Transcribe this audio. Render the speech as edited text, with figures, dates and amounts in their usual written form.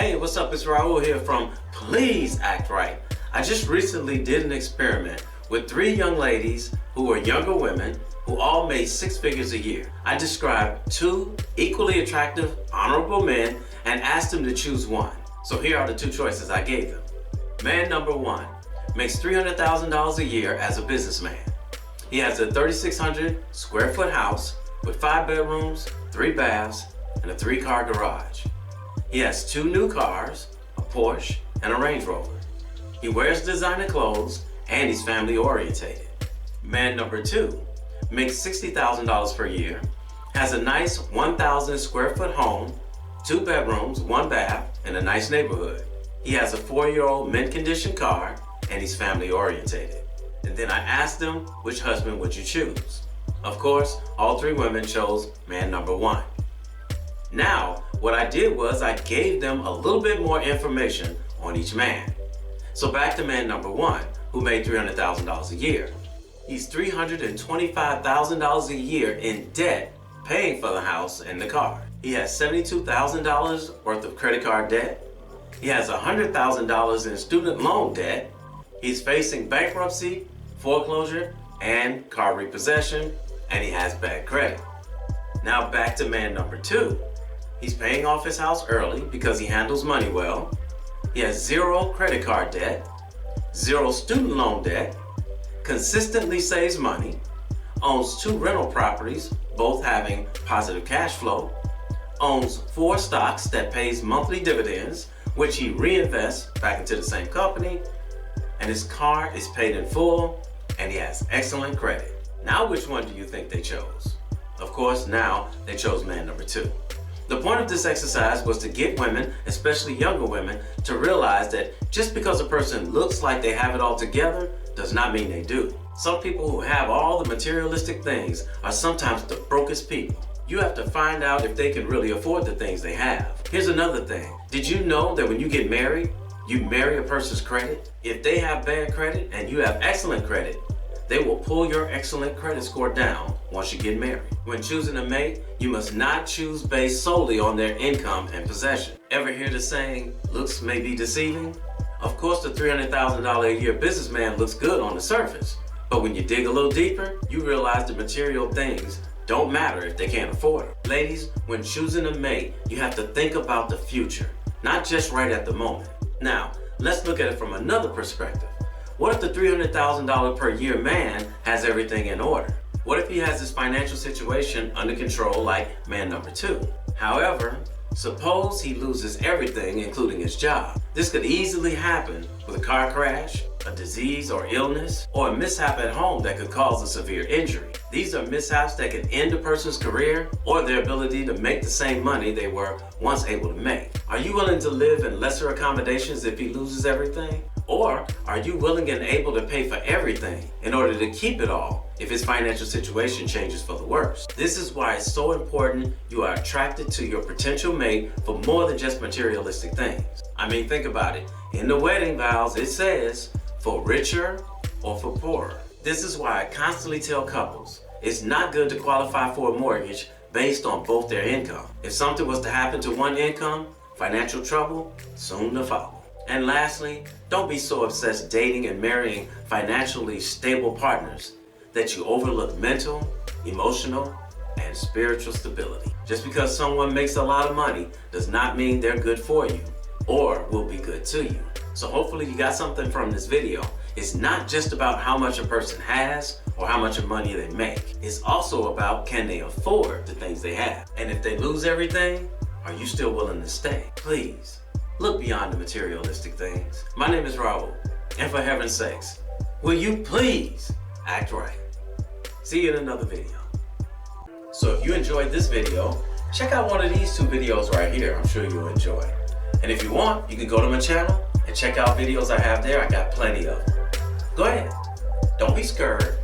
Hey, what's up? It's Raulh here from Please Act Right. I just recently did an experiment with 3 young ladies who were younger women who all made 6 figures a year. I described 2 equally attractive, honorable men and asked them to choose one. So here are the 2 choices I gave them. Man number 1 makes $300,000 a year as a businessman. He has a 3,600 square foot house with 5 bedrooms, 3 baths, and a 3-car garage. He has 2 new cars, a Porsche and a Range Rover. He wears designer clothes and he's family orientated. Man number 2 makes $60,000 per year, has a nice 1,000 square foot home, 2 bedrooms, 1 bath, and a nice neighborhood. He has a 4-year-old mint condition car and he's family orientated. And then I asked them, which husband would you choose? Of course, all 3 women chose man number 1. Now, what I did was I gave them a little bit more information on each man. So back to man number 1, who made $300,000 a year. He's $325,000 a year in debt, paying for the house and the car. He has $72,000 worth of credit card debt. He has $100,000 in student loan debt. He's facing bankruptcy, foreclosure, and car repossession, and he has bad credit. Now back to man number 2. He's paying off his house early because he handles money well. He has 0 credit card debt, 0 student loan debt, consistently saves money, owns 2 rental properties, both having positive cash flow, owns 4 stocks that pays monthly dividends, which he reinvests back into the same company, and his car is paid in full, and he has excellent credit. Now which one do you think they chose? Of course, now they chose man number 2. The point of this exercise was to get women, especially younger women, to realize that just because a person looks like they have it all together does not mean they do. Some people who have all the materialistic things are sometimes the brokest people. You have to find out if they can really afford the things they have. Here's another thing. Did you know that when you get married, you marry a person's credit? If they have bad credit and you have excellent credit, they will pull your excellent credit score down once you get married. When choosing a mate, you must not choose based solely on their income and possession. Ever hear the saying, looks may be deceiving? Of course, the $300,000 a year businessman looks good on the surface, but when you dig a little deeper, you realize the material things don't matter if they can't afford them. Ladies, when choosing a mate, you have to think about the future, not just right at the moment. Now, let's look at it from another perspective. What if the $300,000 per year man has everything in order? What if he has his financial situation under control like man number 2? However, suppose he loses everything, including his job. This could easily happen with a car crash, a disease or illness, or a mishap at home that could cause a severe injury. These are mishaps that can end a person's career or their ability to make the same money they were once able to make. Are you willing to live in lesser accommodations if he loses everything? Or are you willing and able to pay for everything in order to keep it all if his financial situation changes for the worse? This is why it's so important you are attracted to your potential mate for more than just materialistic things. I mean, think about it. In the wedding vows, it says, for richer or for poorer. This is why I constantly tell couples, it's not good to qualify for a mortgage based on both their income. If something was to happen to one income, financial trouble soon to follow. And lastly, don't be so obsessed dating and marrying financially stable partners that you overlook mental, emotional, and spiritual stability. Just because someone makes a lot of money does not mean they're good for you or will be good to you. So hopefully you got something from this video. It's not just about how much a person has or how much money they make. It's also about, can they afford the things they have? And if they lose everything, are you still willing to stay? Please. Look beyond the materialistic things. My name is Raulh, and for heaven's sakes, will you please act right? See you in another video. So if you enjoyed this video, check out one of these 2 videos right here. I'm sure you'll enjoy. And if you want, you can go to my channel and check out videos I have there. I got plenty of them. Go ahead. Don't be scared.